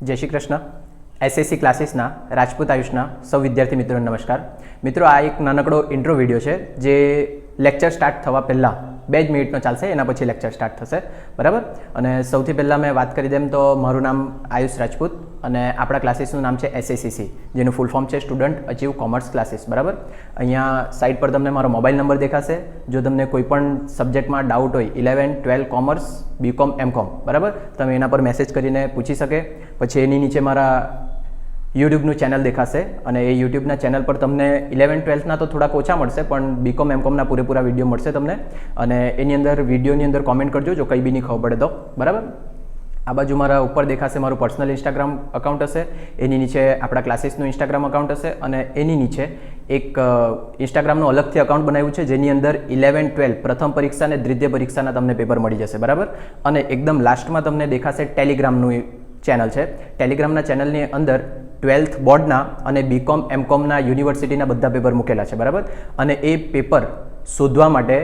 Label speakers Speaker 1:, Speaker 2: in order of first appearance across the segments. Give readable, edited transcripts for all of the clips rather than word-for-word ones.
Speaker 1: જય શ્રી કૃષ્ણ. એસએસસી ક્લાસીસના રાજપૂત આયુષના સૌ વિદ્યાર્થી મિત્રોને નમસ્કાર. મિત્રો, આ એક નાનકડો ઇન્ટ્રો વિડીયો છે જે લેક્ચર સ્ટાર્ટ થવા પહેલાં 2 મિનિટનો ચાલશે, એના પછી લેક્ચર સ્ટાર્ટ થશે, બરાબર. અને સૌથી પહેલાં મેં વાત કરી દેમ તો મારું નામ આયુષ રાજપૂત અને આપણા ક્લાસીસનું નામ છે SACC, જેનું ફૂલ ફોર્મ છે સ્ટુડન્ટ અચીવ કોમર્સ ક્લાસીસ, બરાબર. અહીંયા સાઇટ પર તમને મારો મોબાઈલ નંબર દેખાશે. જો તમને કોઈ પણ સબ્જેક્ટમાં ડાઉટ હોય 11, 12 કોમર્સ, BCom, MCom, બરાબર, તમે એના પર મેસેજ કરીને પૂછી શકે. પછી એની નીચે મારા યુટ્યુબનું ચેનલ દેખાશે અને એ યુટ્યુબના ચેનલ પર તમને 11, 12ના તો થોડાક ઓછા મળશે, પણ BCom, MComના પૂરેપૂરા વિડીયો મળશે તમને. અને એની અંદર વિડીયોની અંદર કોમેન્ટ કરજો જો કંઈ બી નહીં ખબર પડે તો, બરાબર. આ બાજુ મારા ઉપર દેખાશે મારું પર્સનલ ઇન્સ્ટાગ્રામ અકાઉન્ટ હશે, એની નીચે આપણા ક્લાસીસનું ઇન્સ્ટાગ્રામ અકાઉન્ટ હશે અને એની નીચે એક ઇન્સ્ટાગ્રામનું અલગથી અકાઉન્ટ બનાવ્યું છે જેની અંદર 11, 12 પ્રથમ પરીક્ષા અને દ્વિતીય પરીક્ષાના તમને પેપર મળી જશે, બરાબર. અને એકદમ લાસ્ટમાં તમને દેખાશે ટેલિગ્રામનું ચેનલ છે. ટેલિગ્રામના ચેનલની અંદર 12th બોર્ડના અને BCom, MComના યુનિવર્સિટીના બધા પેપર મૂકેલા છે, બરાબર. અને એ પેપર શોધવા માટે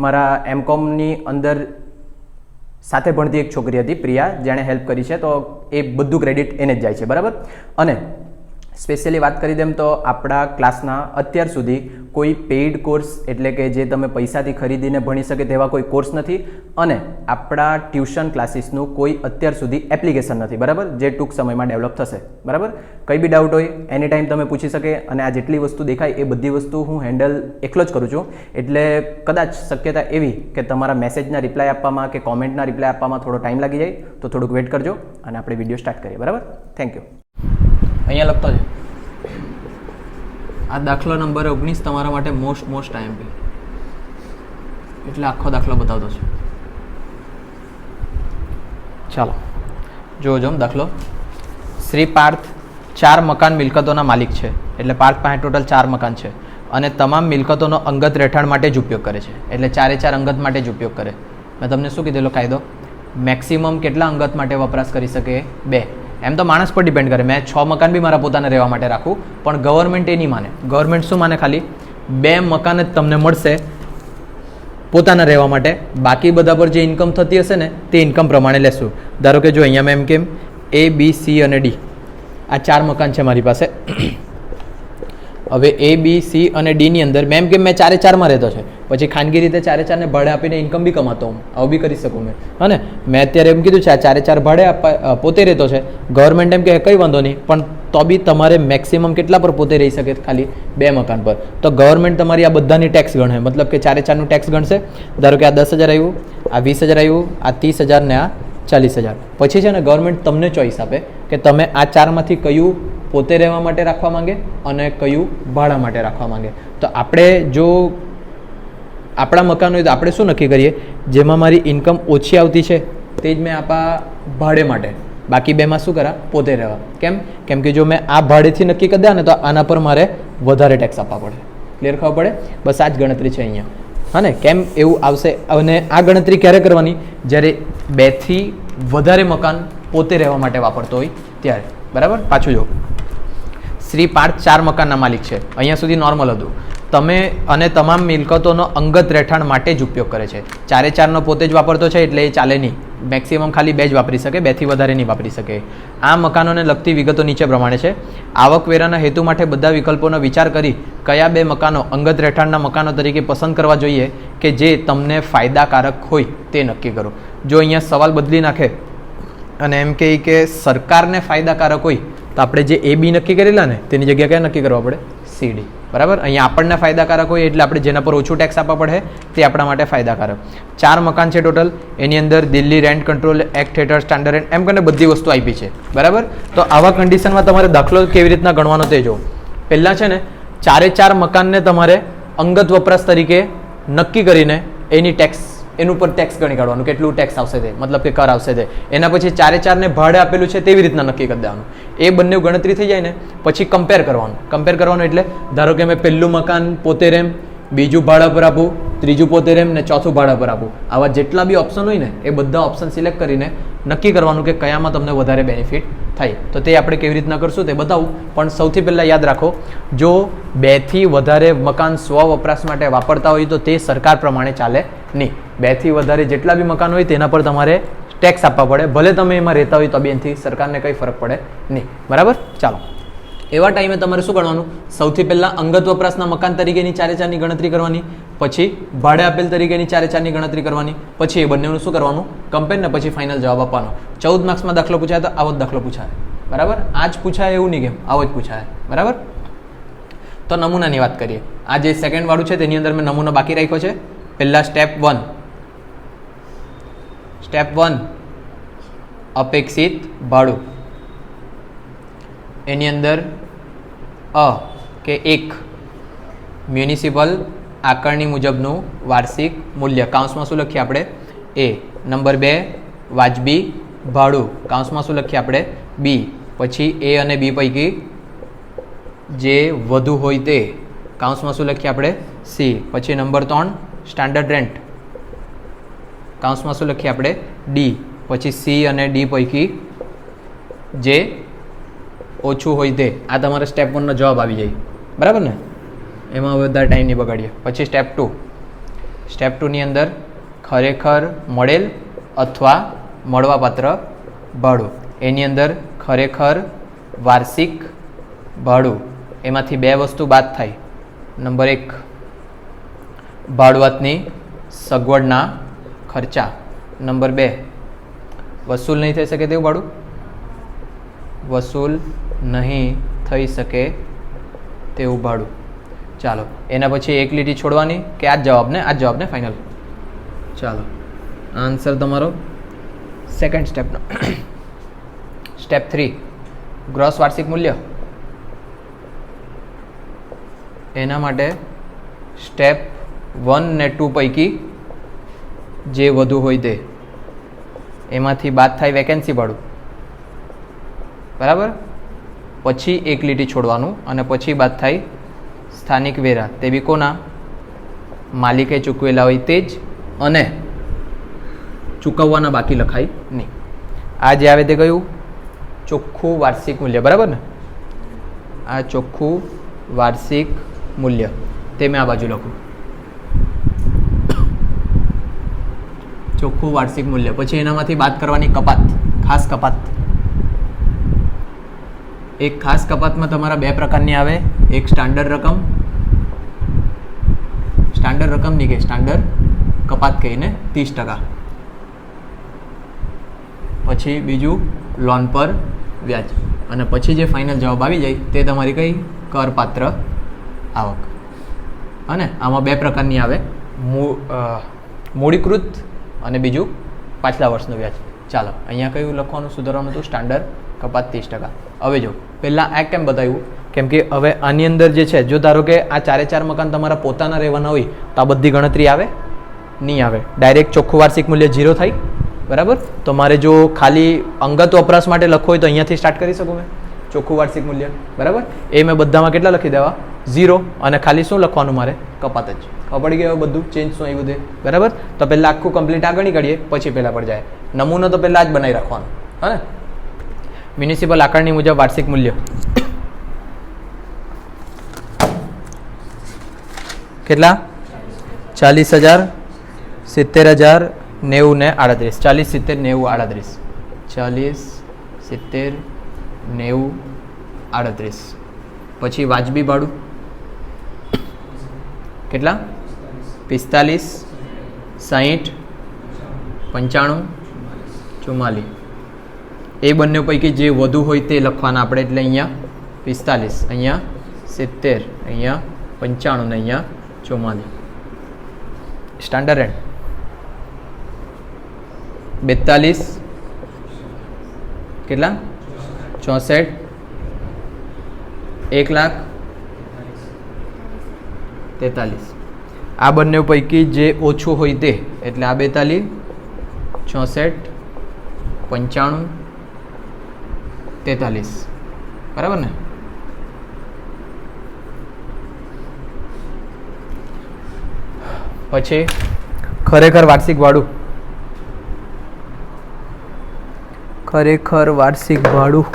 Speaker 1: મારા MComની અંદર સાથે ભણતી એક છોકરી હતી, પ્રિયા, જેણે હેલ્પ કરી છે, તો એ બધું ક્રેડિટ એને જ જાય છે, બરાબર. અને સ્પેશિયલી વાત કરી દેમ તો આપણા ક્લાસના અત્યાર સુધી કોઈ પેઇડ કોર્સ એટલે કે જે તમે પૈસાથી ખરીદીને ભણી શકે તેવા કોઈ કોર્સ નથી અને આપણા ટ્યુશન ક્લાસીસનું કોઈ અત્યાર સુધી એપ્લિકેશન નથી, બરાબર, જે ટૂંક સમયમાં ડેવલપ થશે, બરાબર. કંઈ બી ડાઉટ હોય એની ટાઈમ તમે પૂછી શકે અને આ જેટલી વસ્તુ દેખાય એ બધી વસ્તુ હું હેન્ડલ એકલો જ કરું છું. એટલે કદાચ શક્યતા એવી કે તમારા મેસેજના રિપ્લાય આપવામાં કે કોમેન્ટના રિપ્લાય આપવામાં થોડો ટાઈમ લાગી જાય, તો થોડુંક વેઇટ કરજો અને આપણે વિડીયો સ્ટાર્ટ કરીએ, બરાબર. Thank you. અહીંયા લખતો છે આ દાખલો નંબર 19 તમારા માટે મોસ્ટ IMP, એટલે આખો દાખલો બતાવતો છે. ચાલો જોજો દાખલો. શ્રી પાર્થ 4 મકાન મિલકતોના માલિક છે. એટલે પાર્થ પાસે ટોટલ 4 મકાન છે અને તમામ મિલકતોનો અંગત રહેઠાણ માટે જ ઉપયોગ કરે છે. એટલે 4 અંગત માટે જ ઉપયોગ કરે. મેં તમને શું કીધેલો કાયદો? મેક્સિમમ કેટલા અંગત માટે વપરાશ કરી શકે? 2. એમ તો માણસ પર ડિપેન્ડ કરે. મેં 6 મકાન બી મારા પોતાને રહેવા માટે રાખું, પણ ગવર્મેન્ટ એ નહીં માને. ગવર્મેન્ટ શું માને? ખાલી 2 મકાન જ તમને મળશે પોતાના રહેવા માટે, બાકી બધા પર જે ઇન્કમ થતી હશે ને તે ઇન્કમ પ્રમાણે લેશું. ધારો કે જો અહીંયા મેં એમ કેમ A, B, C અને D આ 4 મકાન છે મારી પાસે. હવે A, B, C અને D ની અંદર મેં એમ કેમ મેં 4માં રહેતો છે, પછી ખાનગી રીતે 4ને ભાડે આપીને ઇન્કમ બી કમાતો હું, આવું બી કરી શકું મેં. હા ને, મેં અત્યારે એમ કીધું છે આ 4 ભાડે પોતે રહેતો છે. ગવર્મેન્ટ એમ કે કંઈ વાંધો નહીં, પણ તો બી તમારે મેક્સિમમ કેટલા પર પોતે રહી શકે? ખાલી 2 મકાન પર. તો ગવર્મેન્ટ તમારી આ બધાની ટેક્સ ગણે, મતલબ કે 4નું ટેક્સ ગણશે. ધારો કે આ 10,000 આવ્યું, આ 20,000 આવ્યું, આ 30,000 ને આ 40,000. પછી છે ને ગવર્મેન્ટ તમને ચોઈસ આપે કે તમે આ 4માંથી કયું પોતે રહેવા માટે રાખવા માંગે અને કયું ભાડા માટે રાખવા માંગે. તો આપણે જો આપણા મકાન હોય તો આપણે શું નક્કી કરીએ? જેમાં મારી ઇન્કમ ઓછી આવતી છે તે જ મેં આપા ભાડે માટે, બાકી 2માં શું કરા? પોતે રહેવા. કેમ કે જો મેં આ ભાડેથી નક્કી કરી દે ને તો આના પર મારે વધારે ટેક્સ આપવા પડે. ક્લિયર ખબર પડે? બસ આ જ ગણતરી છે અહીંયા. હા ને, કેમ એવું આવશે? અને આ ગણતરી ક્યારે કરવાની? જ્યારે 2થી વધારે મકાન પોતે રહેવા માટે વાપરતો હોય ત્યારે, બરાબર. પાછું જો, શ્રી પાર્થ 4 મકાનના માલિક છે. અહીંયા સુધી નોર્મલ હતું. તમે અને તમામ મિલકતોનો અંગત રહેઠાણ માટે જ ઉપયોગ કરે છે. 4નો પોતે જ વાપરતો છે એટલે એ ચાલે નહીં. મેક્સિમમ ખાલી 2 જ વાપરી શકે, 2થી વધારે નહીં વાપરી શકે. આ મકાનોને લગતી વિગતો નીચે પ્રમાણે છે. આવકવેરાના હેતુ માટે બધા વિકલ્પોનો વિચાર કરી કયા 2 મકાનો અંગત રહેઠાણના મકાનો તરીકે પસંદ કરવા જોઈએ કે જે તમને ફાયદાકારક હોય તે નક્કી કરો. જો અહીંયા સવાલ બદલી નાખે અને એમ કહે કે સરકારને ફાયદાકારક હોય તો આપણે જે A, B નક્કી કરેલા ને તેની જગ્યાએ ક્યાં નક્કી કરવા પડે? C, D, બરાબર. અહીંયા આપણને ફાયદાકારક હોય એટલે આપણે જેના પર ઓછું ટેક્સ આપવા પડે તે આપણા માટે ફાયદાકારક. 4 મકાન છે ટોટલ. એની અંદર દિલ્હી રેન્ટ કંટ્રોલ એક્ટ હેઠળ સ્ટાન્ડર્ડ રેન્ટ એમ કરીને બધી વસ્તુ આપી છે, બરાબર. તો આવા કન્ડિશનમાં તમારે દાખલો કેવી રીતના ગણવાનો તે જો. પહેલાં છે ને 4 મકાનને તમારે અંગત વપરાશ તરીકે નક્કી કરીને એનું પર ટેક્સ ગણી કાઢવાનું, કેટલું ટેક્સ આવશે તે, મતલબ કે કર આવશે તે. એના પછી 4ને ભાડે આપેલું છે તેવી રીતના નક્કી કરી દેવાનું. એ બંને ગણતરી થઈ જાય ને પછી કમ્પેર કરવાનું. એટલે ધારો કે મેં પહેલું મકાન પોતે રેમ, બીજું ભાડા પર આપું, ત્રીજું પોતે રેમ ને ચોથું ભાડા પર આપું. આવા જેટલા બી ઓપ્શન હોય ને એ બધા ઓપ્શન સિલેક્ટ કરીને નક્કી કરવાનું કે કયામાં તમને વધારે બેનિફિટ થાય. તો તે આપણે કેવી રીતના કરશું તે બતાવું, પણ સૌથી પહેલાં યાદ રાખો, જો 2થી વધારે મકાન સ્વ વપરાશ માટે વાપરતા હોય તો તે સરકાર પ્રમાણે ચાલે નહીં. 2થી વધારે જેટલા બી મકાન હોય તેના પર તમારે ટેક્સ આપવા પડે, ભલે તમે એમાં રહેતા હોય તો બી એનાથી સરકારને કંઈ ફરક પડે નહીં. બરાબર. ચાલો, એવા ટાઈમે તમારે શું કરવાનું? સૌથી પહેલાં અંગત વપરાશના મકાન તરીકેની 4/4ની ગણતરી કરવાની, પછી ભાડે આપેલ તરીકેની 4/4ની ગણતરી કરવાની, પછી એ બંનેનું શું કરવાનું? કમ્પેર, ને પછી ફાઇનલ જવાબ આપવાનો. 14 માર્ક્સમાં દાખલો પૂછાય તો આવો જ દાખલો પૂછાય. બરાબર. આ જ પૂછાય એવું નહીં, કેમ આવો જ પૂછાય. બરાબર. તો નમૂનાની વાત કરીએ. આ જે સેકન્ડ વાળું છે તેની અંદર મેં નમૂનો બાકી રાખ્યો છે. પહેલાં સ્ટેપ 1 અપેક્ષિત ભાડું. એની અંદર કે 1 મ્યુનિસિપલ આકારણી મુજબનું વાર્ષિક મૂલ્ય, કાઉન્સમાં શું લખીએ આપણે? એ. નંબર 2 વાજબી ભાડું, કાઉન્સમાં શું લખીએ આપણે? બી. પછી એ અને બી પૈકી જે વધુ હોય તે, કાઉન્સમાં શું લખીએ આપણે? સી. પછી નંબર 3 સ્ટાન્ડર્ડ રેન્ટ, કાઉન્સમાં શું લખીએ આપણે? ડી. પછી સી અને ડી પૈકી જે ઓછું હોય તે. આ તમારે સ્ટેપ 1નો જવાબ આવી જાય. બરાબર ને? એમાં વધારે ટાઈમ નહીં બગાડીએ. પછી સ્ટેપ 2ની અંદર ખરેખર મળેલ અથવા મળવાપાત્ર ભાડું. એની અંદર ખરેખર વાર્ષિક ભાડું, એમાંથી 2 વસ્તુ બાદ થાય. નંબર 1 ભાડુઆતની સગવડના ખર્ચા. નંબર 2 વસૂલ નહીં થઈ શકે તેવું ભાડું, વસૂલ નહીં થઈ શકે તેવું ભાડું. ચાલો, એના પછી એક લીટી છોડવાની કે આ જ જવાબને ફાઇનલ. ચાલો, આન્સર તમારો સેકન્ડ સ્ટેપનો. સ્ટેપ 3 ગ્રોસ વાર્ષિક મૂલ્ય. એના માટે સ્ટેપ 1 ને 2 પૈકી જે વધુ હોય તે, એમાંથી બાદ થાય વેકેન્સી ભાડું. બરાબર. પછી એક લીટી છોડવાનું અને પછી બાદ થાય સ્થાનિક વેરા, તે બી કોના? માલિકે ચૂકવેલા હોય તે જ, અને ચૂકવવાના બાકી લખાય નહીં. આ જે આવે તે કયું? ચોખ્ખું વાર્ષિક મૂલ્ય. બરાબર ને? આ ચોખ્ખું વાર્ષિક મૂલ્ય, તે મેં આ બાજુ લખું. ચોખ્ખું વાર્ષિક મૂલ્ય. પછી એનામાંથી બાદ કરવાની કપાત, ખાસ કપાત. એક ખાસ કપાતમાં તમારા 2 પ્રકારની આવે. એક સ્ટાન્ડર્ડ રકમ નહીં કે સ્ટાન્ડર્ડ કપાત કહીને 30%. પછી બીજું લોન પર વ્યાજ. અને પછી જે ફાઇનલ જવાબ આવી જાય તે તમારી કઈ? કરપાત્ર આવક. અને આમાં 2 પ્રકારની આવે, મૂડીકૃત અને બીજું પાછલા વર્ષનું વ્યાજ. ચાલો, અહીંયા કયું લખવાનું સુધારવાનું હતું? સ્ટાન્ડર્ડ કપાત 30%. હવે જો પહેલાં આ કેમ બતાવ્યું? કેમ કે હવે આની અંદર જે છે, જો ધારો કે આ 4/4 મકાન તમારા પોતાના રહેવાના હોય તો આ બધી ગણતરી આવે નહીં? આવે. ડાયરેક્ટ ચોખ્ખું વાર્ષિક મૂલ્ય 0 થાય. બરાબર. તો મારે જો ખાલી અંગત વપરાશ માટે લખવું હોય તો અહીંયાથી સ્ટાર્ટ કરી શકું મેં, ચોખ્ખું વાર્ષિક મૂલ્ય. બરાબર. એ મેં બધામાં કેટલા લખી દેવા? 0. અને ખાલી શું લખવાનું મારે? કપાત જ. ખબર પડી ગઈ બધું ચેન્જ શું આવ્યું તે? બરાબર. તો પહેલાં આખું કમ્પ્લીટ આગળ કાઢીએ, પછી પહેલાં પર જાય. નમૂનો તો પહેલાં જ બનાવી રાખવાનો. હા ને? મ્યુનિસિપલ આકારણી મુજબ વાર્ષિક મૂલ્ય કેટલા? 40,000, 70,000, 90 ને 38. 40, 70, 90, 38. 40, 70, 90, 38. પછી વાજબી ભાડું કેટલા? 45, 60, 95, 44. એ બંને પૈકી જે વધુ હોય તે લખવાના આપણે. એટલે અહીંયા 45, અહીંયા 70, અહીંયા 95 ને અહીંયા 44. સ્ટાન્ડર્ડ રેન્ટ 42 કેટલા? 64, 1,43,000. આ બંને પૈકી જે ઓછું હોય તે, એટલે આ 42, 64, 95, 43. બરાબર ને? પછી ખરેખર વાર્ષિક ભાડું. ખરેખર વાર્ષિક ભાડું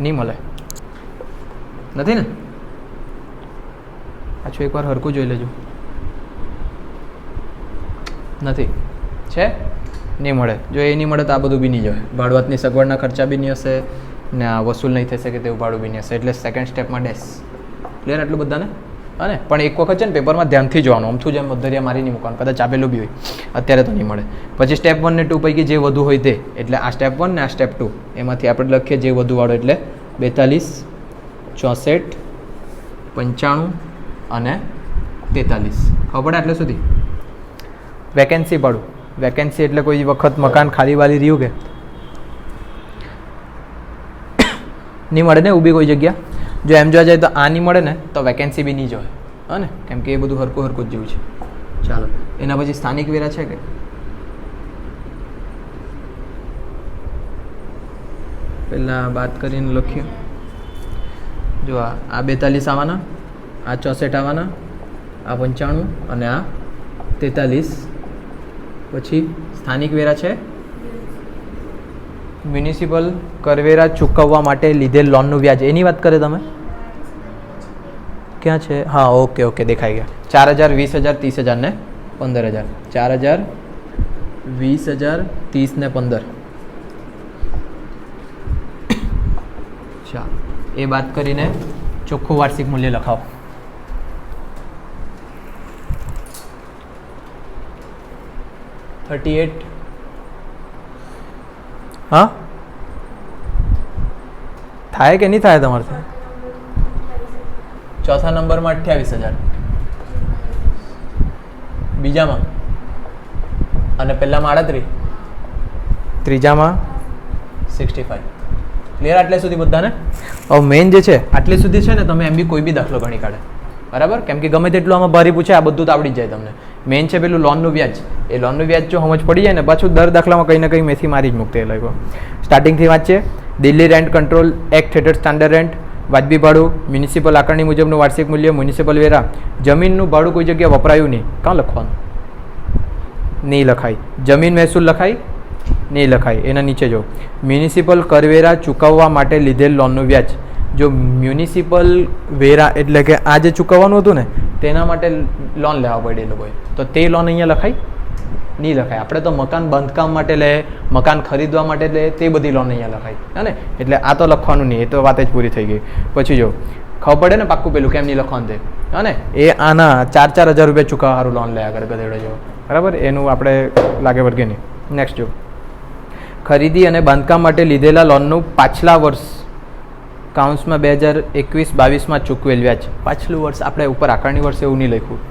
Speaker 1: નહીં મળે. નથી ને? પાછું એકવાર હરખું જોઈ લેજો. નથી છે નહીં મળે. જો એ નહીં મળે તો આ બધું બી નહીં જવાય. ભાડુઆતની સગવડના ખર્ચા બી નહીં હશે ને આ વસૂલ નહીં થશે કે તેવું ભાડું બી નહીં હશે. એટલે સેકન્ડ સ્ટેપમાં ડેશ. ક્લિયર આટલું બધાને? અને પણ એક વખત છે ને પેપરમાં ધ્યાનથી જોવાનું, આમથું જેમ મધ્યરિયા મારી નહીં મૂકવાનું, કદાચ આપેલું બી હોય, અત્યારે તો નહીં મળે. પછી સ્ટેપ 1 ને 2 પૈકી જે વધુ હોય તે, એટલે આ સ્ટેપ 1 ને આ સ્ટેપ 2 એમાંથી આપણે લખીએ જે વધુવાળો, એટલે 42, 64, 95 અને 43. ખબર પડે આટલે સુધી? વેકેન્સી પડું. વેકેન્સી એટલે કોઈ વખત મકાન ખાલી વાલી રહ્યું કે નહીં મળે ને ઊભી કોઈ જગ્યા. જો એમ જોવા જાય તો આ નહીં મળે ને તો વેકેન્સી બી નહીં જોવે, હા ને, કેમ કે એ બધું હરકું હરકું જ જેવું છે. ચાલો એના પછી સ્થાનિક વેરા છે કે પહેલાં વાત કરીને લખ્યું. જો આ 42 આવવાના, આ 64 આવવાના, આ 95 અને આ 43. પછી સ્થાનિક વેરા છે મ્યુનિસિપલ કરવેરા ચૂકવવા માટે લીધેલ લોનનું વ્યાજ, એની વાત કરે તમે? ક્યાં છે? હા, ઓકે ઓકે, દેખાઈ ગયા. 4000, 20000, 30000 ને 15000. 4000, 20000, 30 ને 15. ચાલો એ વાત કરીને ચોખ્ખું વાર્ષિક મૂલ્ય લખાવો. $38. હા થાય કે નહીં થાય તમારથી? ચોથા નંબરમાં 28000, બીજામાં અને પહેલામાં 38, ત્રીજામાં 65. ક્લિયર આટલે સુધી બધાને? હવે મેઇન જે છે આટલે સુધી છે ને તમે એમ બી કોઈ બી દાખલો ગણી કાઢે, બરાબર, કેમ કે ગમે તેટલું આમાં ભારી પૂછે આ બધું તો આવડી જ જાય તમને. મેઇન છે પેલું લોનનું વ્યાજ. એ લોનનું વ્યાજ જો સમજ પડી જાય ને પાછું દર દાખલામાં કંઈ ને કંઈ મેથી મારી જ મૂકતે એ લોકો. સ્ટાર્ટિંગથી વાંચીએ. દિલ્હી રેન્ટ કંટ્રોલ એક્ટ હેઠળ સ્ટાન્ડર્ડ રેન્ટ, વાજબી ભાડું, મ્યુનિસિપલ આકારણી મુજબનું વાર્ષિક મૂલ્ય, મ્યુનિસિપલ વેરા, જમીનનું ભાડું કોઈ જગ્યાએ વપરાયું નહીં, કાં લખવાનું? નહીં લખાય. જમીન મહેસૂલ લખાય? નહીં લખાય. એના નીચે જો મ્યુનિસિપલ કરવેરા ચૂકવવા માટે લીધેલ લોનનું વ્યાજ. જો મ્યુનિસિપલ વેરા એટલે કે આ જે ચૂકવવાનું હતું ને તેના માટે લોન લેવા પડે એ લોકોએ, તો તે લોન અહીંયા લખાય? નહીં લખાય. આપણે તો મકાન બાંધકામ માટે લે, મકાન ખરીદવા માટે લે, તે બધી લોન અહીંયા લખાય, હે ને? એટલે આ તો લખવાનું નહીં, એ તો વાત જ પૂરી થઈ ગઈ. પછી જો ખબર પડે ને પાક્કું પેલું કેમ નહીં લખવાનું તે, હે ને? એ આના 4-4000 રૂપિયા ચૂકવવા સારું લોન લે આગળ ગધેડો જેવો, બરાબર, એનું આપણે લાગે વર્ગે નહીં. નેક્સ્ટ જો ખરીદી અને બાંધકામ માટે લીધેલા લોનનું પાછલા વર્ષ કાઉન્સમાં 2021-22માં ચૂકવેલ વ્યાજ. પાછલું વર્ષ આપણે ઉપર આકારણી વર્ષ એવું નહીં લખ્યું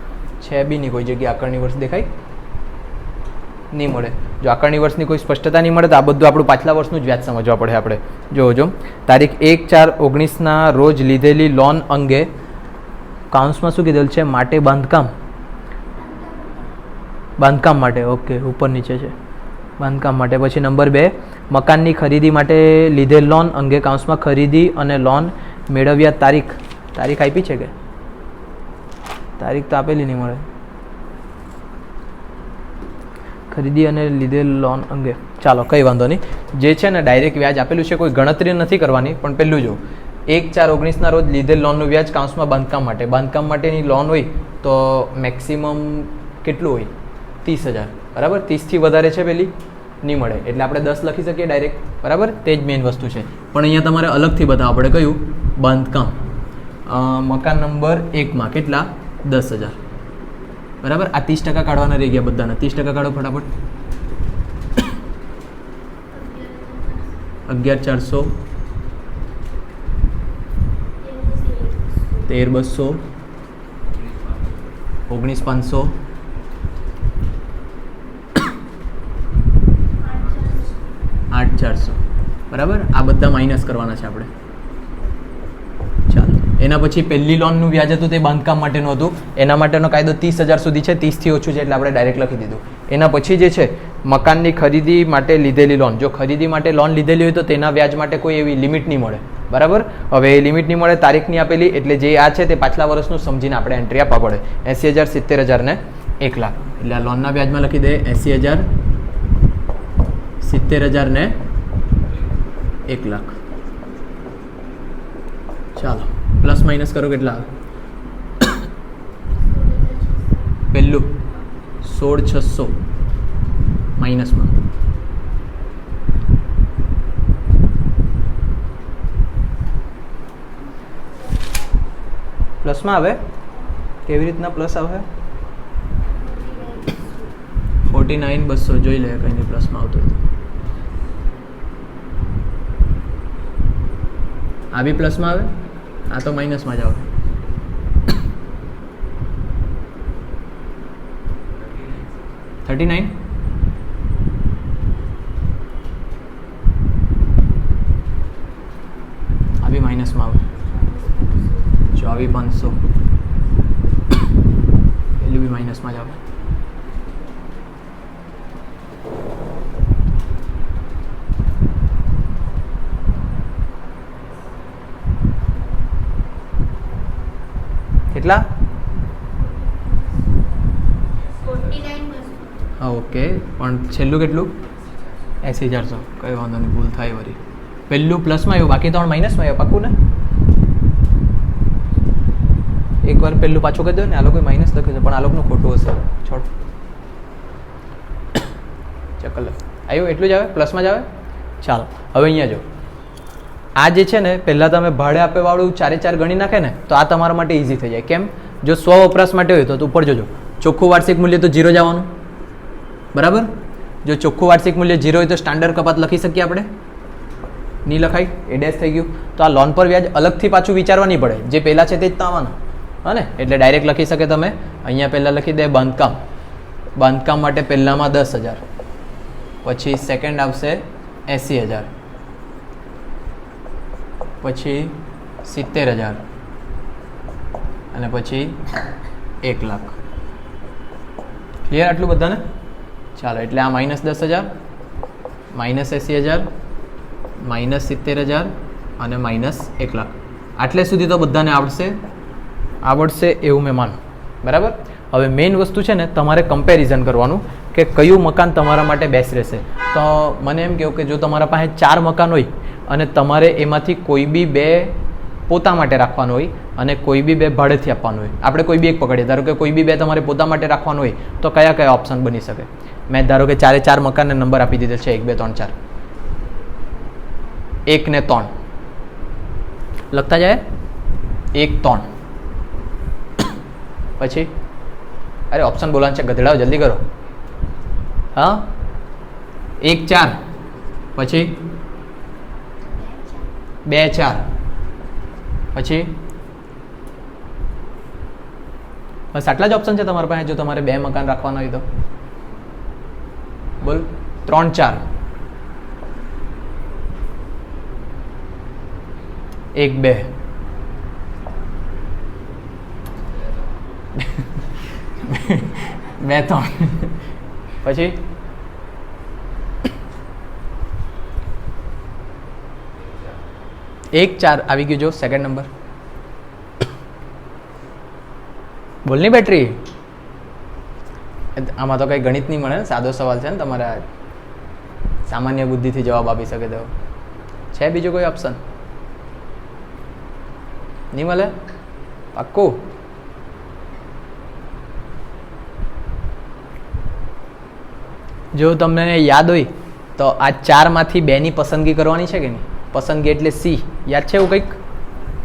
Speaker 1: છે બી નહીં, કોઈ જગ્યાએ આકારણી વર્ષ દેખાય નહીં મળે. જો આકારણી વર્ષની કોઈ સ્પષ્ટતા નહીં મળે તો આ બધું આપણું પાછલા વર્ષનું જ વ્યાજ સમજવા પડે આપણે. જો તારીખ 1/4/19ના રોજ લીધેલી લોન અંગે કાઉન્સમાં શું કીધેલું છે? માટે બાંધકામ માટે, ઓકે, ઉપર નીચે છે બાંધકામ માટે. પછી નંબર 2 મકાનની ખરીદી માટે લીધેલ લોન અંગે કાઉન્સમાં ખરીદી અને લોન મેળવ્યા તારીખ આપી છે કે? તારીખ તો આપેલી નહીં મળે. ખરીદી અને લીધેલ લોન અંગે, ચાલો કંઈ વાંધો નહીં. જે છે ને ડાયરેક્ટ વ્યાજ આપેલું છે, કોઈ ગણતરી નથી કરવાની, પણ પહેલું જો 1/4/19ના રોજ લીધેલ લોનનું વ્યાજ કાઉન્સમાં બાંધકામ માટે. બાંધકામ માટેની લોન હોય તો મેક્સિમમ કેટલું હોય? 30000, બરાબર. 30થી વધારે છે પેલી નહીં મળે, એટલે આપણે 10 લખી શકીએ ડાયરેક્ટ, બરાબર. તે જ મેઇન વસ્તુ છે. પણ અહીંયા તમારે અલગથી બતાવવા પડે. કયું? બાંધકામ. મકાન નંબર 1માં કેટલા? 10000, બરાબર. આ 30% કાઢવાના રહી ગયા બધાના. 30% કાઢો ફટાફટ. 11400, 13200, 19500, 8400, બરાબર. આ બધા માઇનસ કરવાના છે આપણે. ચાલો એના પછી પહેલી લોનનું વ્યાજ હતું તે બાંધકામ માટેનું હતું. એના માટેનો કાયદો 30000 સુધી છે, 30થી ઓછું છે એટલે આપણે ડાયરેક્ટ લખી દીધું. એના પછી જે છે મકાનની ખરીદી માટે લીધેલી લોન. જો ખરીદી માટે લોન લીધેલી હોય તો તેના વ્યાજ માટે કોઈ એવી લિમિટ નહીં મળે, બરાબર. હવે એ લિમિટ નહીં મળે, તારીખ નહીં આપેલી, એટલે જે આ છે તે પાછલા વર્ષનું સમજીને આપણે એન્ટ્રી આપવા પડે. 80000, 70000 ને 1 લાખ. એટલે આ લોનના વ્યાજમાં લખી દે 80000, 70000 ને 1 લાખ. ચાલો પ્લસ માઇનસ કરો કેટલા આવે? પહેલું 16600, માઇનસમાં. પ્લસમાં આવે કેવી રીતના પ્લસ આવે 49,200 જોઈ લે કંઈ નહીં પ્લસમાં આવતો હોય તો. આ બી પ્લસમાં આવે આ તો માઇનસમાં જ આવે. $39 આ બી માઇનસમાં આવે 24,500 પેલું બી માઇનસમાં જ આવે. કેટલા?
Speaker 2: 49,200.
Speaker 1: હા ઓકે પણ છેલ્લું કેટલું? 80,400. કંઈ વાંધો નહીં ભૂલ થાય વળી. પહેલું પ્લસમાં આવ્યું બાકી 3 માઇનસમાં આવ્યું પાક્કું ને? એકવાર પહેલું પાછું કહી દો ને. આ લોકો માઇનસ લખ્યું છે પણ આ લોકોનું ખોટું હશે. છોડ ચકલ આવ્યું એટલું જ આવે પ્લસમાં જ આવે. ચાલો હવે અહીંયા જો આ જે છે ને પહેલાં તમે ભાડે આપેવાળું 4 ગણી નાખે ને તો આ તમારા માટે ઇઝી થઈ જાય. કેમ? જો સ્વ વપરાશ માટે હોય તો ઉપર જોજો ચોખ્ખું વાર્ષિક મૂલ્ય તો 0 જ આવવાનું બરાબર. જો ચોખ્ખું વાર્ષિક મૂલ્ય 0 હોય તો સ્ટાન્ડર્ડ કપાત લખી શકીએ આપણે? નહીં લખાય એ ડેશ થઈ ગયું. તો આ લોન પર વ્યાજ અલગથી પાછું વિચારવા નહીં પડે જે પહેલાં છે તે જ આવવાનું હા ને. એટલે ડાયરેક્ટ લખી શકે તમે અહીંયા પહેલાં લખી દે બાંધકામ. બાંધકામ માટે પહેલાંમાં 10,000 પછી સેકન્ડ આવશે 80,000 પછી 70,000 અને પછી 1,00,000. ક્લિયર આટલું બધાને? ચાલો એટલે આ -10,000 -80,000 -70,000 અને -1,00,000 આટલે સુધી તો બધાને આવડશે એવું મેં માનું બરાબર. હવે મેઇન વસ્તુ છે ને તમારે કમ્પેરિઝન કરવાનું કે કયું મકાન તમારા માટે બેસ્ટ રહેશે. તો મને એમ કહ્યું કે જો તમારા પાસે 4 મકાન હોય અને તમારે એમાંથી કોઈ બી 2 પોતા માટે રાખવાનું હોય અને કોઈ બી 2 ભાડેથી આપવાનું હોય. આપણે કોઈ બી એક પકડીએ. ધારો કે કોઈ બી 2 તમારે પોતા માટે રાખવાનું હોય તો કયા કયા ઓપ્શન બની શકે? મેં ધારો કે 4 મકાનને નંબર આપી દીધેલ છે 1 2 3 4. 1 ને 3 લખતા જાય 1 3 પછી અરે ઓપ્શન બોલવાનું છે ગધેડાઓ જલ્દી કરો. હા 1 4 પછી 2 4 પછી બસ આટલા જ ઓપ્શન છે તમારા પાસે જો તમારે 2 મકાન રાખવાના હોય તો? બોલ 3 4 1 2 2 3 પછી 1 4 આવી ગયું. જો સેકન્ડ નંબર બોલની બેટરી. આમાં તો કંઈ ગણિત નહીં મળે ને સાદો સવાલ છે ને તમારે સામાન્ય બુદ્ધિથી જવાબ આપી શકે તેવો છે. બીજો કોઈ ઓપ્શન નહીં મળે? પાક્કું? જો તમને યાદ હોય તો આ 4માંથી 2ની પસંદગી કરવાની છે કે નહીં? પસંદગી એટલે સી યાદ છે એવું કંઈક?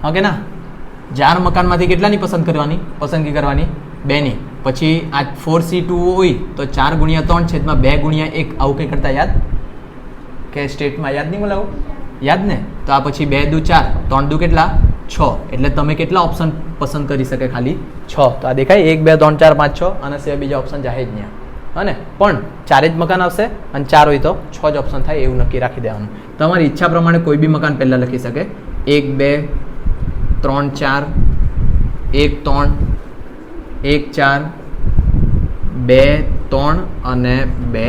Speaker 1: હા કે ના? 4 મકાનમાંથી કેટલાની પસંદગી કરવાની? 2ની. પછી આ 4C2 હોય તો 4 × 3 છેદમાં 2 × 1 આવું કંઈ કરતા યાદ? કે સ્ટેટમાં યાદ નહીં મળે આવું? યાદ ને? તો આ પછી 2 દુ 4 3 દુ કેટલા? 6. એટલે તમે કેટલા ઓપ્શન પસંદ કરી શકે? ખાલી 6. તો આ દેખાય 1 2 3 4 5 6 અને સિવાય બીજા ઓપ્શન જાહે જ નહીં. હા ને? પણ 4 જ મકાન આવશે અને 4 હોય તો 6 જ ઓપ્શન થાય એવું નક્કી રાખી દેવાનું. તમારી ઈચ્છા પ્રમાણે કોઈ બી મકાન પહેલાં લખી શકે. 1 2 3 4 1 3 1 4 2 3 અને 2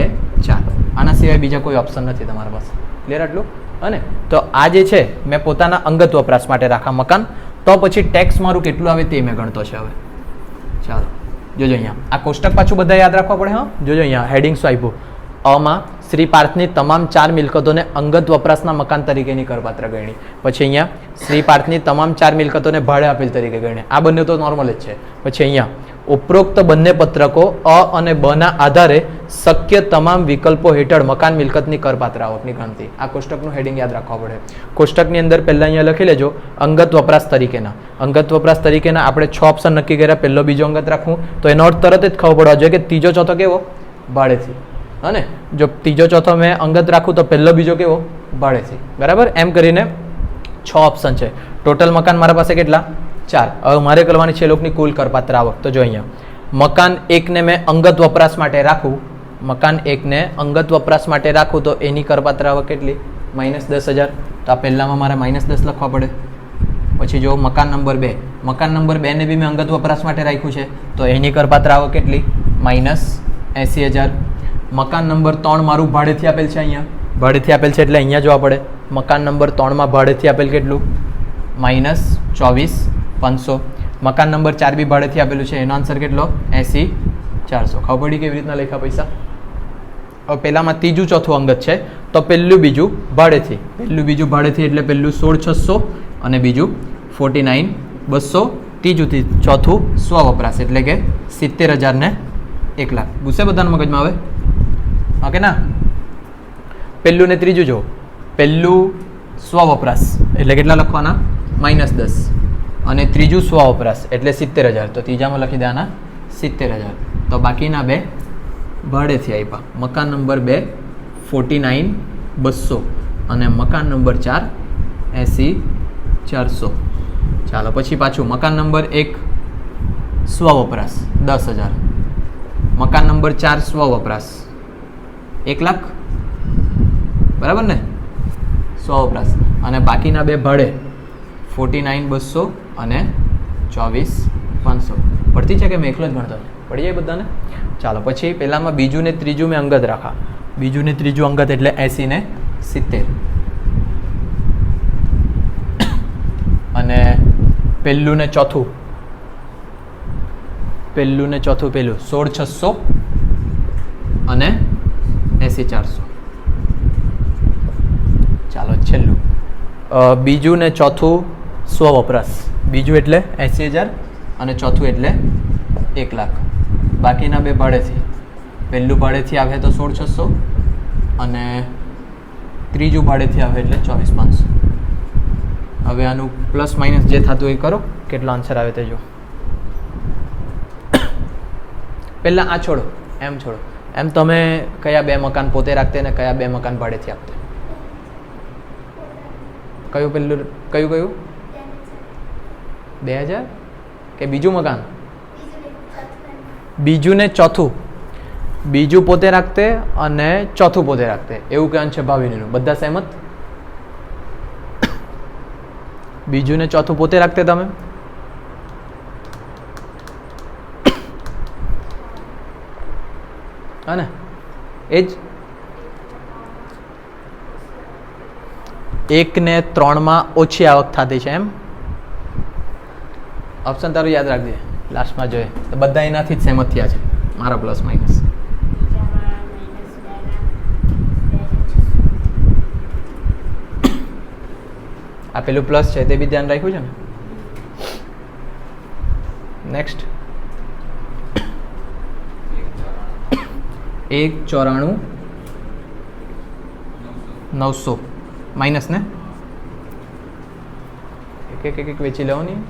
Speaker 1: 4. આના સિવાય બીજા કોઈ ઓપ્શન નથી તમારા પાસે. ક્લિયર આટલું? અને તો આ જે છે મેં પોતાના અંગત વપરાશ માટે રાખા મકાન. તો પછી ટેક્સ મારું કેટલું આવે તે મેં ગણતો છે હવે. ચાલો જોજો અહીંયા આ કોષ્ટક પાછું બધા યાદ રાખવા પડે. હા જોજો અહીંયા હેડિંગ્સ આપ્યું. અમાં શ્રી પાર્થની તમામ 4 મિલકતોને અંગત વપરાશના મકાન તરીકેની કરપાત્ર ગણી. પછી અહીંયા શ્રી પાર્થની તમામ 4 મિલકતોને ભાડે આપેલ તરીકે ગણી. આ બંને તો નોર્મલ જ છે. પછી અહીંયા ઉપરોક્ત બંને પત્રકો અ અને બ ના આધારે શક્ય તમામ વિકલ્પો હેઠળ મકાન મિલકતની કરપાત્ર આવકની ગણતરી. આ કોષ્ટકનું હેડિંગ યાદ રાખવા પડે. કોષ્ટકની અંદર પહેલા અહીંયા લખી લેજો અંગત વપરાશ તરીકેના. અંગત વપરાશ તરીકેના આપણે 6 ઓપ્શન નક્કી કર્યા. પહેલો બીજો અંગત રાખવું તો એનો અર્થ તરત જ ખબર પડવા જોઈએ કે ત્રીજો ચોથો કેવો ભાડેથી. હા ને, જો ત્રીજો ચોથો મેં અંગત રાખું તો પહેલો બીજો કેવો ભાડેથી. બરાબર, એમ કરીને 6 ઓપ્શન છે. ટોટલ મકાન મારા પાસે કેટલા 4. હવે મારે કરવાની છે લોકોની કુલ કરપાત્ર આવક. તો જો અહીંયા મકાન 1 ને મેં અંગત વપરાશ માટે રાખું, મકાન 1 ને અંગત વપરાશ માટે રાખું તો એની કરપાત્ર આવક કેટલી -10,000. તો આ પહેલામાં મારે -10 લખવા પડે. પછી જો મકાન નંબર 2, મકાન નંબર 2 ને બી મેં અંગત વપરાશ માટે રાખ્યું છે તો એની કરપાત્ર આવક કેટલી -80,000. મકાન નંબર 3 મારું ભાડેથી આપેલ છે, અહીંયા ભાડેથી આપેલ છે એટલે અહીંયા જોવા પડે. મકાન નંબર 3 માં ભાડેથી આપેલ કેટલું -24,500. મકાન નંબર 4 બી ભાડેથી આપેલું છે, એનો આન્સર કેટલો 80,400. ખબર પડી કેવી રીતના લખ્યા પૈસા. હવે પહેલામાં ત્રીજું ચોથું અંગત છે તો પહેલું બીજું ભાડેથી, પહેલું બીજું ભાડેથી એટલે પહેલું 16,600 અને બીજું 49,200. ત્રીજું ચોથું સ્વ વપરાશ એટલે કે 70,000 ને 1,00,000. ગુસ્સે બધાના મગજમાં આવે ઓકે ના. પહેલું ને ત્રીજું જો, પહેલું સ્વ વપરાશ એટલે કેટલા લખવાના -10 અને ત્રીજું સ્વ વપરાશ એટલે 70,000. તો ત્રીજામાં લખી દેવાના 70,000. તો બાકીના બે ભાડેથી આપ્યા. મકાન નંબર 2 49,200 અને મકાન નંબર 4 80,400. ચાલો પછી પાછું મકાન નંબર 1 સ્વ વપરાશ 10,000, મકાન નંબર 4 સ્વ વપરાશ 1,00,000 બરાબર ને સ્વ વપરાશ, અને બાકીના બે ભાડે 49,200 અને 24,500. પડતી છે કે મેં એકલો જ ગણતો પડી જાય બધાને. ચાલો પછી પહેલામાં બીજું ને ત્રીજું મેં અંગત રાખા. બીજું ને ત્રીજું અંગત એટલે 80 ને 70 અને પહેલું ને ચોથું પેલું 16,600 અને 80,400. ચાલો છેલ્લું બીજું ને ચોથું સ્વ વપરાશ. બીજું એટલે 80,000 અને ચોથું એટલે 1,00,000. બાકીના બે ભાડેથી, પહેલું ભાડેથી આવે તો 16,600 અને ત્રીજું ભાડેથી આવે એટલે 24,500. હવે આનું પ્લસ માઇનસ જે થતું એ કરો, કેટલો આન્સર આવે તે જો. પહેલાં આ છોડો, એમ છોડો. એમ તમે કયા બે મકાન પોતે રાખતે ને કયા બે મકાન ભાડેથી આપતે? કયું પહેલું કયું 2,000 કે બીજું મકાન? બીજું ને ચોથું. બીજું પોતે રાખતે અને ચોથું પોતે રાખતે એવું કહેવાનું છે ભાવિનીનું. બધા સહેમત? બીજું ને ચોથું પોતે રાખતે તમે? હા ને, એ જ 1 ને 3 માં ઓછી આવક થતી છે એમ. ઓપ્શન તારું યાદ રાખજે, લાસ્ટમાં જોઈએ તો બધા એનાથી જ સહેમત થયા છે. મારા પ્લસ માઇનસ આ પેલું પ્લસ છે તે બી ધ્યાન રાખ્યું છે ને. નેક્સ્ટ 1,94,900 માઇનસ ને એક વેચી લેવો નહીં.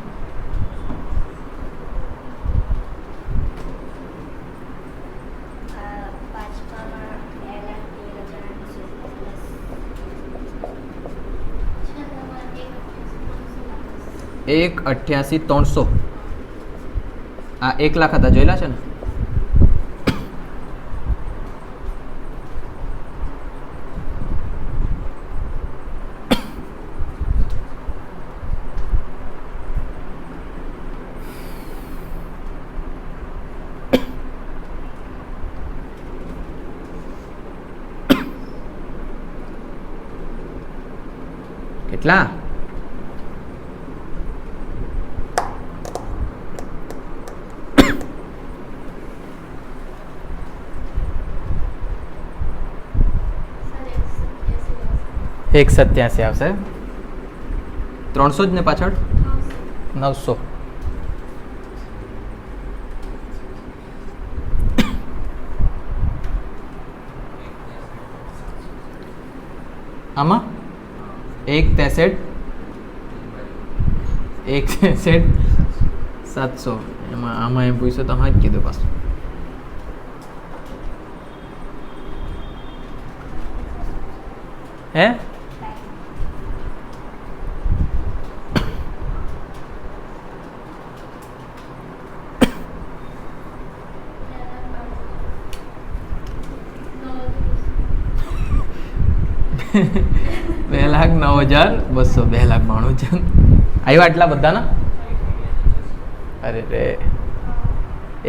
Speaker 1: એક 88,300 આ 1,00,000 હતા જોયેલા છે ને. કેટલા? એક 87 આવશે. 300 જ ને પાછળ 900. આમાં 1 700 એમાં આમાં એમ પૂછ્યું તો હા જ કીધું પાછું. હે બે લાખ 9,200 2,92,000 આવ્યા આટલા બધાના. અરે રે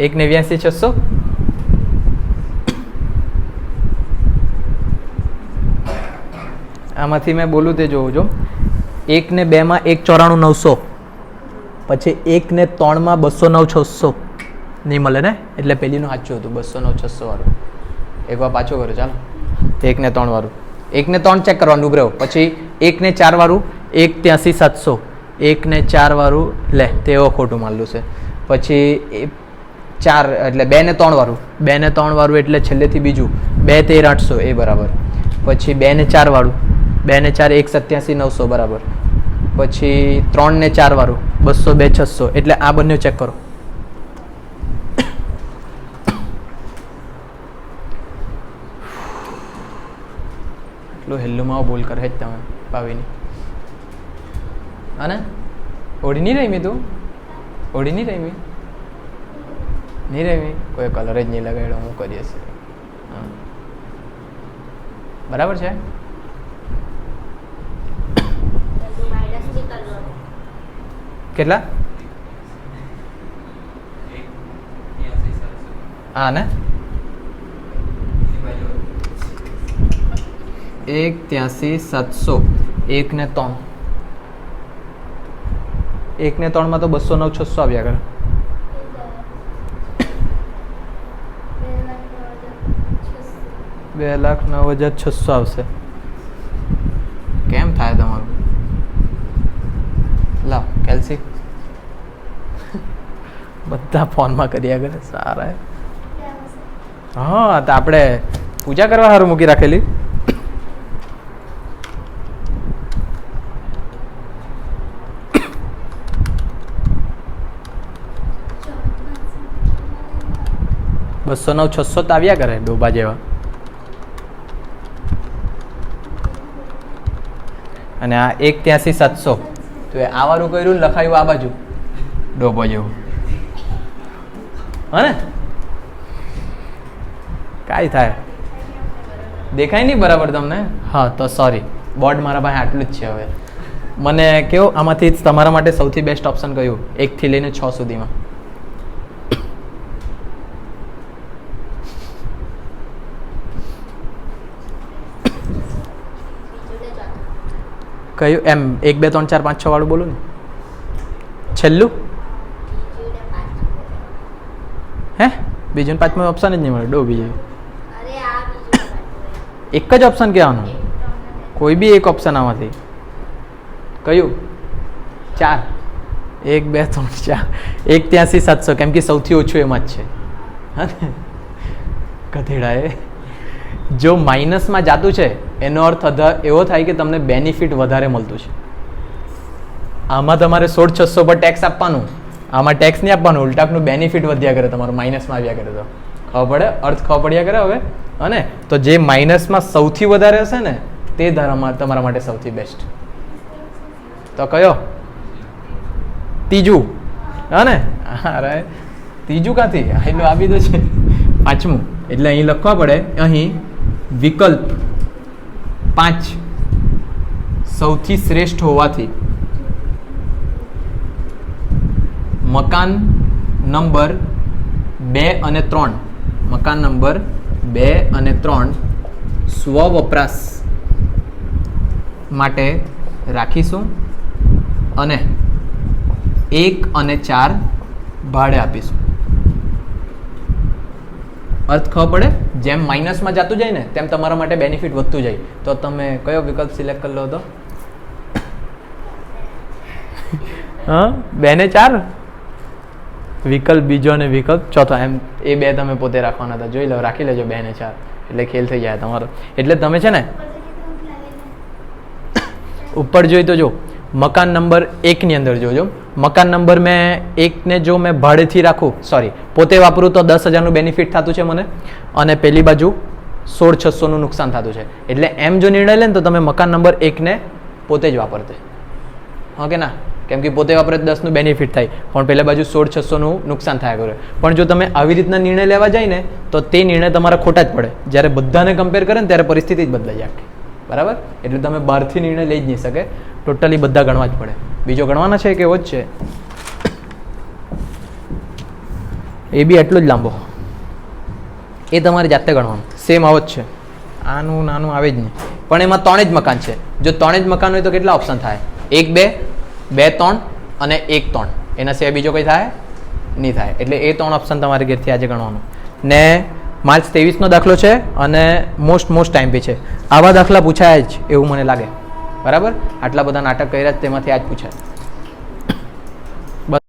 Speaker 1: 1,89,600 આમાંથી મેં બોલું તે જોવું જો. 1 ને 2 માં 1,94,900 પછી 1 ને 3 માં 209,600 નહીં મળે ને એટલે પેલીનું સાચું હતું 209,600 વાળું. એકવાર પાછો કરો ચાલો. 1 ને 3 વાળું 1 ને 3 ચેક કરવાનું ઉભરે. પછી 1 ને 4 વાળું 1,83,700 1 ને 4 વાળું લે તેઓ ખોટું માનલું છે. પછી 4 એટલે 2 ને 3 વાળું 2 ને 3 વાળું એટલે છેલ્લેથી બીજું 2,13,800 એ બરાબર. પછી 2 ને 4 વાળું 2 ને 4 1,87,900 બરાબર. પછી 3 ને 4 વાળું 202,600 એટલે આ બંને ચેક કરો. એટલું હેલ્લુમાં બોલ કરે જ તમે પાવીની. અને ઓડી નહીં રમી તું ઓડી નહીં રમી નહીં રમી કોઈ કલર જ નહીં લગાડ્યો હું કરીએ છીએ. હા બરાબર છે. કેટલા હા ને 1,83,700 1 ને 3 1 ને 3 માં તો 209,600 આવ્યા કરે. 2,09,600 આવશે. કેમ થાય તમારું? લાવ કેલ્સી બધા ફોનમાં કર્યા કરે સારા. હા તો આપણે પૂજા કરવા સારું મૂકી રાખેલી. બસો 9,600 તો આવ્યા કરે ડોબા જેવા. અને આ 1,83,700 તો આ વાળું કર્યું લખાયું આ બાજુ ડોબો જેવું હા ને કાંઈ થાય દેખાય નહીં બરાબર તમને. હા તો સોરી બોર્ડ મારા પાસે આટલું જ છે. હવે મને કેવું આમાંથી તમારા માટે સૌથી બેસ્ટ ઓપ્શન કયું 1 થી લઈને 6 સુધીમાં? કયું એમ 1 2 3 4 5 6 વાળું બોલું ને છેલ્લું? હે બીજું પાંચમું ઓપ્શન જ નહીં મળે ડો બીજું એક જ ઓપ્શન કહેવાનું કોઈ બી એક ઓપ્શન આમાંથી કયું? 4 1 2 3 4 1,83,700 કેમ કે સૌથી ઓછું એમાં જ છે. હા ને ગધેડા એ જો માઇનસમાં જાતું છે એનો અર્થ એવો થાય કે તમને બેનિફિટ વધારે મળતું છે. આમાં તમારે 16,600 પર ટેક્સ આપવાનું, આમાં ટેક્સ નહીં આપવાનું, ઉલટાકનું બેનિફિટ વધ્યા કરે તમારું માઇનસમાં આવ્યા કરે તો ખબર પડે અર્થ ખબર પડ્યા કરે. હવે અને તો જે માઇનસમાં સૌથી વધારે હશે ને તે તમારા માટે સૌથી બેસ્ટ. તો કયો? ત્રીજું. હા ને અરે ત્રીજું ક્યાંથી એટલું આપી દો છે પાંચમું એટલે અહીં લખવા પડે અહીં વિકલ્પ 5 સૌથી શ્રેષ્ઠ હોવાથી મકાન નંબર 2 અને 3 મકાન નંબર 2 અને 3 સ્વ વપરાશ માટે રાખીશું અને 1 અને 4 ભાડે આપીશું. અર્થ ખબર પડે? જેમ માઇનસમાં જતું જાય ને તેમ તમારા માટે બેનિફિટ વધતું જાય. તો તમે કયો વિકલ્પ સિલેક્ટ કરી લો? તો હા 2 ને 4 વિકલ્પ બીજો અને વિકલ્પ ચોથો એમ એ બે તમે પોતે રાખવાના હતા. જોઈ લો રાખી લેજો 2 ને 4 એટલે ખેલ થઈ જાય તમારો. એટલે તમે છે ને ઉપર જોઈ તો જો મકાન નંબર 1 ની અંદર જોજો, મકાન નંબર મેં 1 ને જો મેં ભાડેથી રાખું, સોરી પોતે વાપરું તો 10,000નું બેનિફિટ થતું છે મને, અને પેલી બાજુ 16,600નું નુકસાન થતું છે. એટલે એમ જો નિર્ણય લે ને તો તમે મકાન નંબર 1 ને પોતે જ વાપરતે, હા કે ના? કેમ કે પોતે વાપરે 10નું બેનિફિટ થાય, પણ પેલા બાજુ 16,600નું નુકસાન થયા કરે. પણ જો તમે આવી રીતના નિર્ણય લેવા જાય ને તો તે નિર્ણય તમારા ખોટા જ પડે. જ્યારે બધાને કમ્પેર કરે ને ત્યારે પરિસ્થિતિ જ બદલાઈ જાય, બરાબર? એટલે તમે બહારથી નિર્ણય લઈ જ નહીં શકે, ટોટલી બધા ગણવા જ પડે. બીજો ગણવાના છે કે એવો જ છે? એ બી એટલો જ લાંબો, એ તમારે જાતે ગણવાનું, સેમ આવો જ છે. આનું નાનું આવે જ નહીં, પણ એમાં 3 જ મકાન છે. જો 3 જ મકાન હોય તો કેટલા ઓપ્શન થાય? 1 2, 2 3 અને 1 3. એના સિવાય બીજો કોઈ થાય નહીં થાય. એટલે એ 3 ઓપ્શન તમારે ઘેરથી આજે ગણવાનું. ને માર્ચ 23નો દાખલો છે અને મોસ્ટ ટાઈમ બી છે. આવા દાખલા પૂછાય જ એવું મને લાગે, બરાબર? આટલા બધા નાટક કર્યા તેમાંથી આજ પૂછાય.